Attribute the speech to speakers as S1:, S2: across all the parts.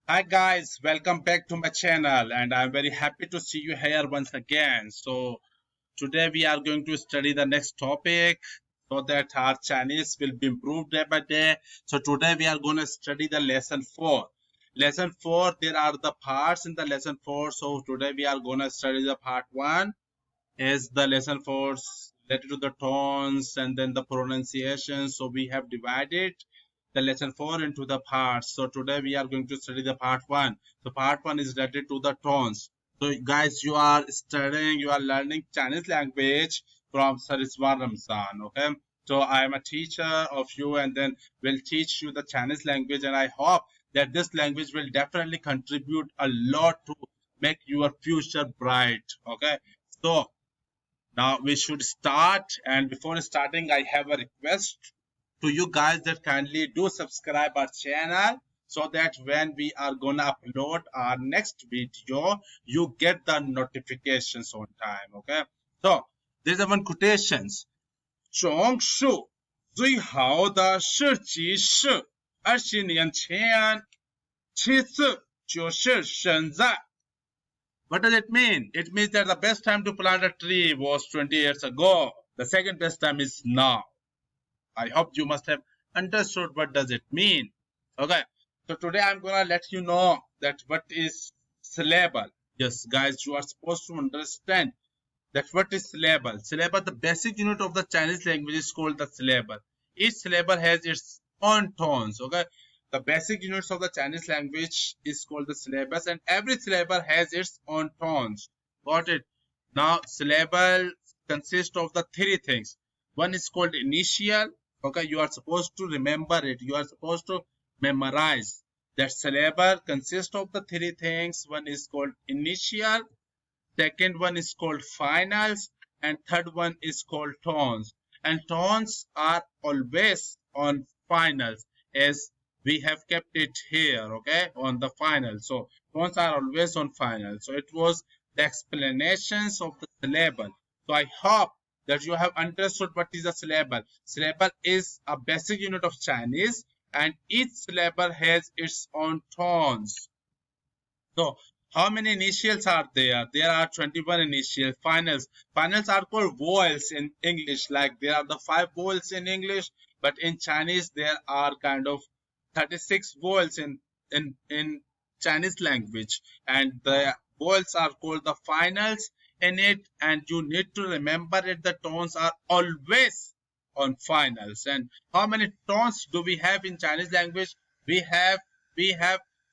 S1: Hi guys, welcome back to my channel and I'm very happy to see you here once again. So today we are going to study the next topic so that our Chinese will be improved day by day. So today we are going to study the lesson 4. Lesson 4, there are the parts in the lesson 4. So today we are going to study the part 1 is the lesson 4 related to the tones and then the pronunciation. So we have divided the lesson 4 into the parts. So today we are going to study the part 1. So part 1 is related to the tones. So guys, you are studying, you are learning Chinese language from Sir Rizwan Ramzan. Okay. So I am a teacher of you and then will teach you the Chinese language, and I hope that this language will definitely contribute a lot to make your future bright. Okay. So now we should start, and before starting I have a request to you guys that kindly do subscribe our channel so that when we are gonna upload our next video you get the notifications on time. Okay, so there's a one quotations. 种树最好的设计是20年前其次就是现在。what does it mean? It means that the best time to plant a tree was 20 years ago. The second best time is now. I hope you must have understood what does it mean. Okay. So today I'm gonna let you know that what is syllable. Yes, guys, you are supposed to understand that what is syllable. Syllable, the basic unit of the Chinese language is called the syllable. Each syllable has its own tones. Okay. The basic units of the Chinese language is called the syllabus, and every syllable has its own tones. Got it? Now, syllable consists of the three things. One is called initial. Okay, you are supposed to remember it. You are supposed to memorize that syllable consists of the three things. One is called initial, second one is called finals, and third one is called tones. And tones are always on finals, as we have kept it here, okay, on the final. So tones are always on final. So it was the explanations of the syllable. So I hope that you have understood what is a syllable. Syllable is a basic unit of Chinese, and each syllable has its own tones. So how many initials are there? There are 21 initial finals. Finals are called vowels in English. Like there are the 5 vowels in English, but in Chinese there are kind of 36 vowels in Chinese language, and the vowels are called the finals in it. And you need to remember that the tones are always on finals. And how many tones do we have in Chinese language? We have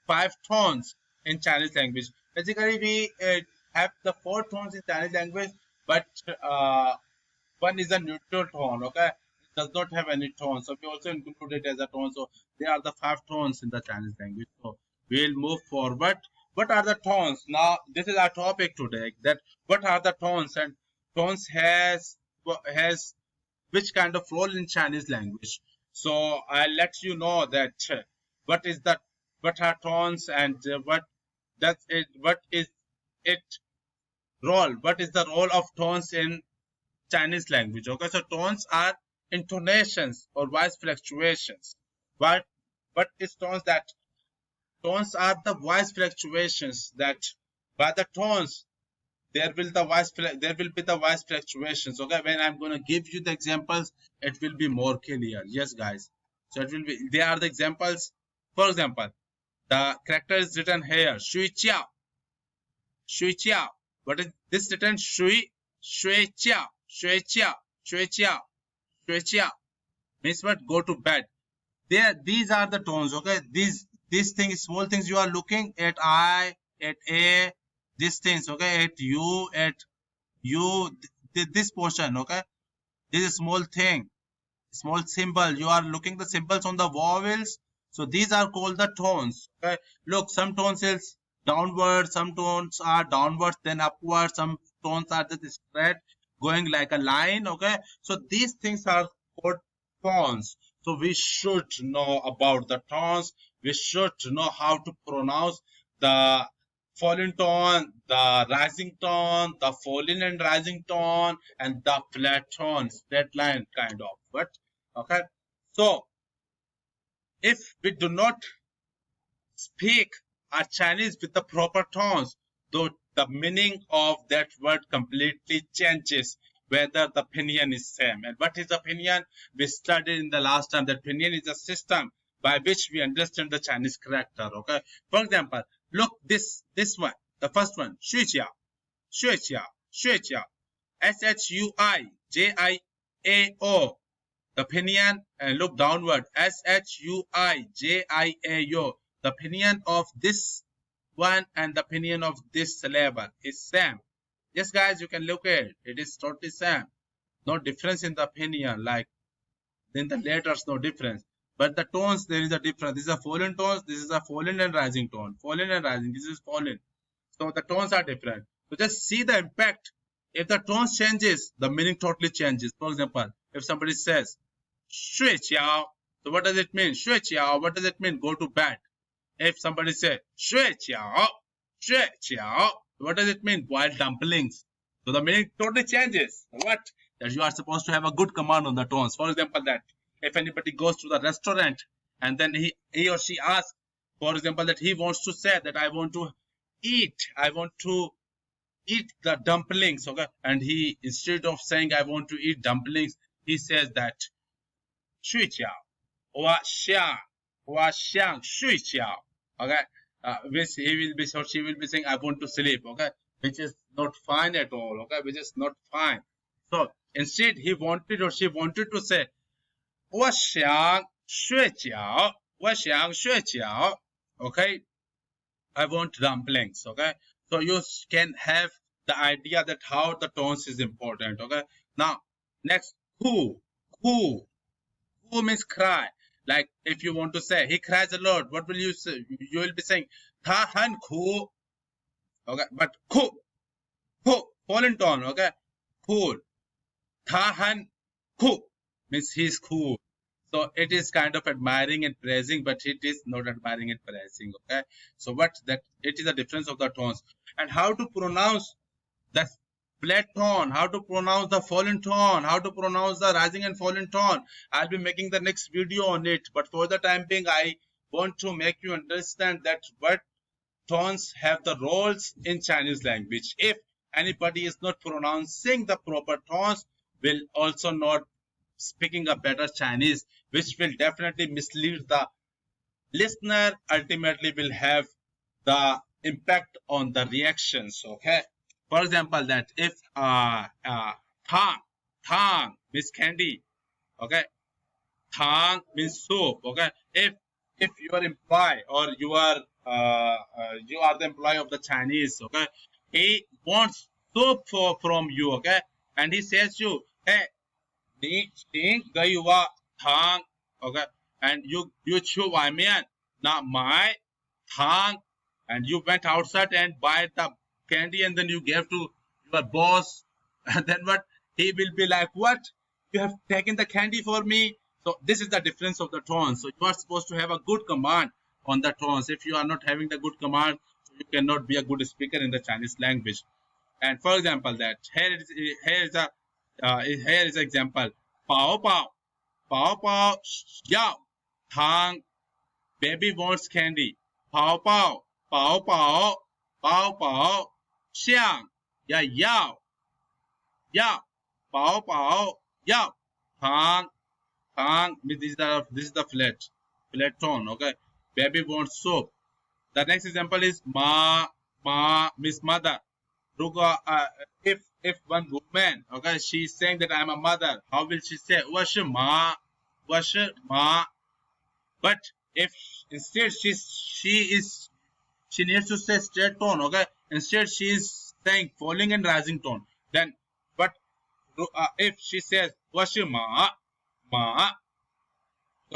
S1: 5 tones in Chinese language. Basically, we have the 4 tones in Chinese language, but one is a neutral tone. Okay, it does not have any tone, so we also include it as a tone. So there are the 5 tones in the Chinese language. So we'll move forward. What are the tones? Now this is our topic today. That what are the tones, and tones has which kind of role in Chinese language. So I'll let you know that what is that, what are tones, and what is it role, what is the role of tones in Chinese language. Okay, so tones are intonations or voice fluctuations. What is tones? That tones are the voice fluctuations that by the tones there will be the voice fluctuations. Okay, when I'm going to give you the examples it will be more clear. Yes guys, so it will be, there are the examples. For example, the character is written here, shui chiao, shui chiao. What is this written? Shui chiao, shui chiao, shui chiao, shui chiao means what? Go to bed. There, these are the tones. Okay, these things, small things you are looking at, I, at a, these things. Okay, at you, at you, this portion. Okay, this is small thing, small symbol. You are looking the symbols on the vowels. So these are called the tones. Okay, look, some tones is downward, some tones are downward then upward, some tones are just straight going like a line. Okay, so these things are called tones. So we should know about the tones. We should know how to pronounce the falling tone, the rising tone, the falling and rising tone, and the flat tone, flat line kind of. But okay, so if we do not speak are Chinese with the proper tones, though the meaning of that word completely changes whether the pinyin is same. And what is the pinyin? We studied in the last time that pinyin is a system by which we understand the Chinese character. Okay. For example, look this one, the first one, Shuijia, Shuijia, Shuijia, Shuijiao. The pinyin, look downward, Shuijiao. The pinyin of this one and the pinyin of this syllable is same. Yes, guys, you can look at it. It is totally same. No difference in the pinyin, like in the letters, no difference. But the tones, there is a difference. This is a fallen tones, this is a fallen and rising tone. Fallen and rising, this is fallen. So the tones are different. So just see the impact. If the tones changes, the meaning totally changes. For example, if somebody says, Shui Qiao, so what does it mean? Shui Qiao, what does it mean? Go to bed. If somebody says, Shui Qiao, Shui Qiao, what does it mean? Boiled dumplings. So the meaning totally changes. What? That you are supposed to have a good command on the tones. For example, that if anybody goes to the restaurant and then he or she asks, for example, that he wants to say that I want to eat the dumplings, okay, and he, instead of saying I want to eat dumplings, he says that Shui Jiao, Hua Xiang Shui Jiao, okay, which he will be, or she will be saying I want to sleep, okay, which is not fine at all, okay, which is not fine. So instead he wanted or she wanted to say 我想睡觉 okay, I want dumplings, okay. So you can have the idea that how the tones is important, okay. Now next, who means cry. Like if you want to say he cries a lot, what will you say? You will be saying ta han ku, okay. But ku fallen tone, okay. Cool, ta han ku means he's cool. So it is kind of admiring and praising, but it is not admiring and praising. Okay. So what that it is a difference of the tones. And how to pronounce the flat tone, how to pronounce the fallen tone, how to pronounce the rising and fallen tone. I'll be making the next video on it. But for the time being, I want to make you understand that what tones have the roles in Chinese language. If anybody is not pronouncing the proper tones, will also not speaking a better Chinese, which will definitely mislead the listener, ultimately will have the impact on the reactions. Okay. For example, that if thang means candy, okay, thang means soup, okay. If you are employee or you are the employee of the Chinese, okay, he wants soup from you, okay, and he says you, hey, 你给我糖 okay, and you 去外面那买糖 and you went outside and buy the candy and then you gave to your boss and then what, he will be like, what, you have taken the candy for me. So this is the difference of the tones. So you are supposed to have a good command on the tones. If you are not having the good command, you cannot be a good speaker in the Chinese language. And for example, that here is a here is example. 宝宝要糖 baby wants candy. 宝宝像要宝宝要糖 this is the flat tone, okay. Baby wants soup. The next example is ma means mother. If one woman, okay, she is saying that I am a mother, how will she say 我是妈 but if instead she needs to say straight tone, okay, instead she is saying falling and rising tone, then but if she says 我是马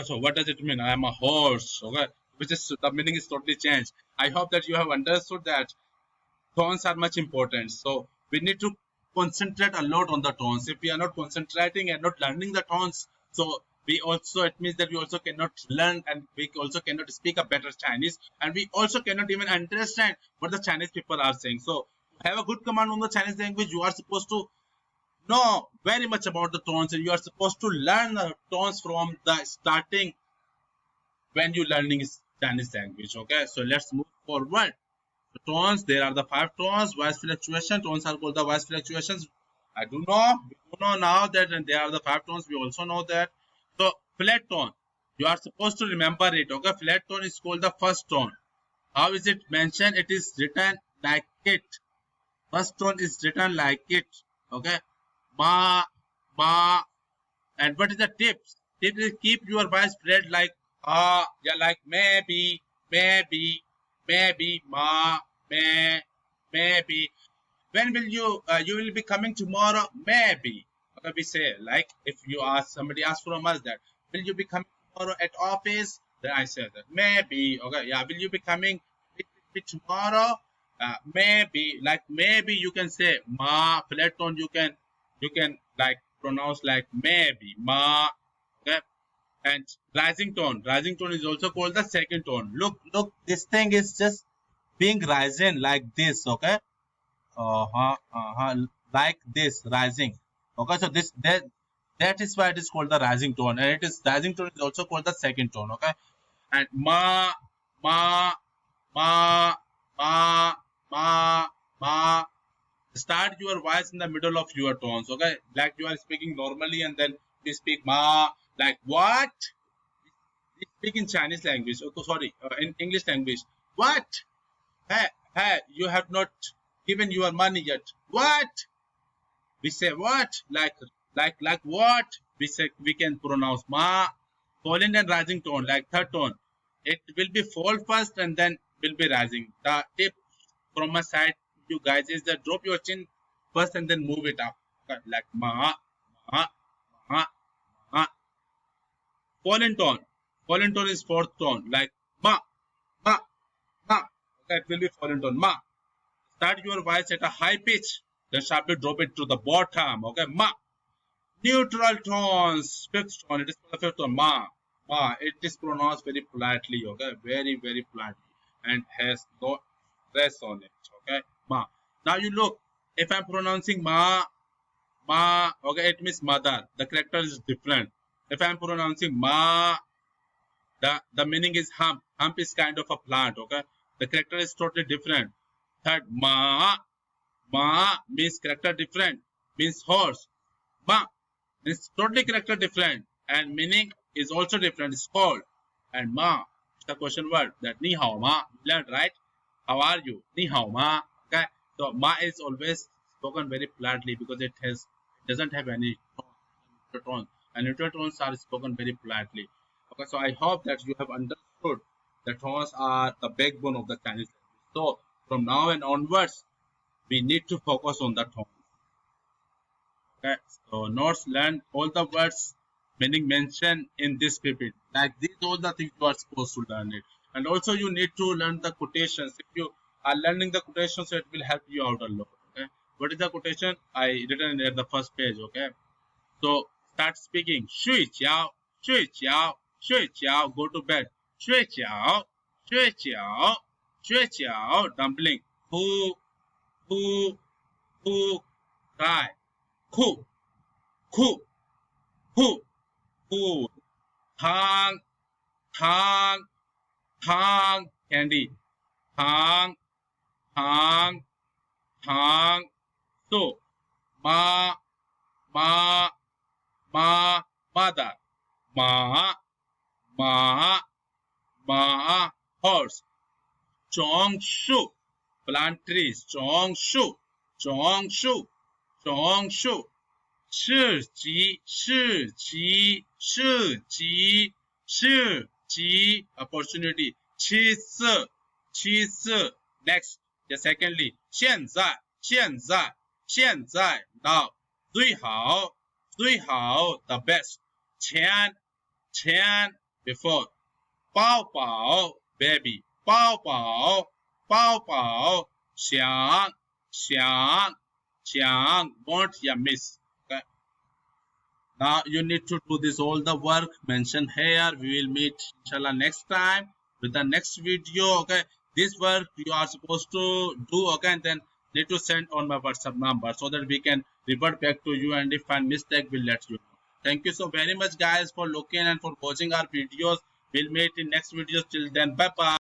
S1: so what does it mean? I am a horse, okay, which is the meaning is totally changed. I hope that you have understood that tones are much important. So we need to concentrate a lot on the tones. If we are not concentrating and not learning the tones, so we also, it means that we also cannot learn and we also cannot speak a better Chinese, and we also cannot even understand what the Chinese people are saying. So to have a good command on the Chinese language, you are supposed to know very much about the tones, and you are supposed to learn the tones from the starting when you learning Chinese language. Okay, so let's move forward. The tones, there are the 5 tones. Voice fluctuation, tones are called the voice fluctuations. I do know. We do know now that and there are the 5 tones. We also know that. So flat tone, you are supposed to remember it. Okay, flat tone is called the first tone. How is it mentioned? It is written like it. First tone is written like it. Okay, ma, ma. And what is the tips? Tip is keep your voice spread like yeah, like maybe, maybe, maybe, ma, maybe. When will you will be coming tomorrow? Maybe. Okay, we say like if you ask somebody asks from us that will you be coming tomorrow at office? Then I say that maybe. Okay, yeah, will you be coming tomorrow? Maybe, like maybe you can say ma flat tone. You can like pronounce like maybe ma. Okay, and rising tone. Rising tone is also called the second tone. Look, this thing is just being rising like this. Okay, like this rising. Okay, so that is why it is called the rising tone, and it is rising tone is also called the second tone. Okay, and ma, ma, ma, ma, ma, ma. Start your voice in the middle of your tones. Okay, like you are speaking normally, and then you speak ma. Like what? You speak in Chinese language. Oh, sorry, in English language. What? Hey, you have not given your money yet. What? We say what? Like what? We say we can pronounce ma. Falling and rising tone, like third tone. It will be fall first and then will be rising. The tip from my side, you guys, is that drop your chin first and then move it up. Okay, like ma, ma, ma, ma. Fallen tone. Fallen tone is fourth tone, like ma, ma, ma. Okay, it will be fallen tone, ma. Start your voice at a high pitch, then sharply drop it to the bottom. Okay, ma. Neutral tones, fifth tone. It is the fifth tone, ma. Ma. It is pronounced very politely. Okay, very politely, and has no stress on it. Okay, ma. Now you look. If I'm pronouncing ma, ma. Okay, it means mother. The character is different. If I'm pronouncing ma, the meaning is hump. Hump is kind of a plant. Okay, the character is totally different. Third, ma. Ma means character different, means horse. Ma means totally character different, and meaning is also different. It's called. And ma is the question word that ni hao ma. You learned, right? How are you? Ni hao ma. Okay. So ma is always spoken very politely because it doesn't have any neutral tones, and neutral tones are spoken very politely. Okay. So I hope that you have understood that tones are the backbone of the Chinese language. So from now and onwards, we need to focus on the tone. Okay, so notes, learn all the words meaning mentioned in this PPT. Like these, all the things you are supposed to learn it. And also you need to learn the quotations. If you are learning the quotations, it will help you out a lot. Okay, what is the quotation? I written at the first page. Okay, so start speaking. Shui qiao, shui qiao, shui qiao. Go to bed. Shui qiao, shui qiao, shui qiao. Dumpling. Who, cry, who, who, tang, candy, tang, so, ma, mother, ma, horse, chong shu. Plant trees, 种树，种树，种树，市集，市集，市集，市集 ，opportunity， 七次，七次 ，next， secondly， 现在，现在，现在 ，now， 最好，最好 ，the best， 前，前 ，before， 宝宝 ，baby， 宝宝。包包想 want ya miss. Okay. Now you need to do this all the work mentioned here. We will meet inshallah next time with the next video. Okay, this work you are supposed to do. Okay, and then need to send on my WhatsApp number so that we can revert back to you, and if find mistake we'll let you know. Thank you so very much guys for looking and for watching our videos. We'll meet in next videos. Till then, bye bye.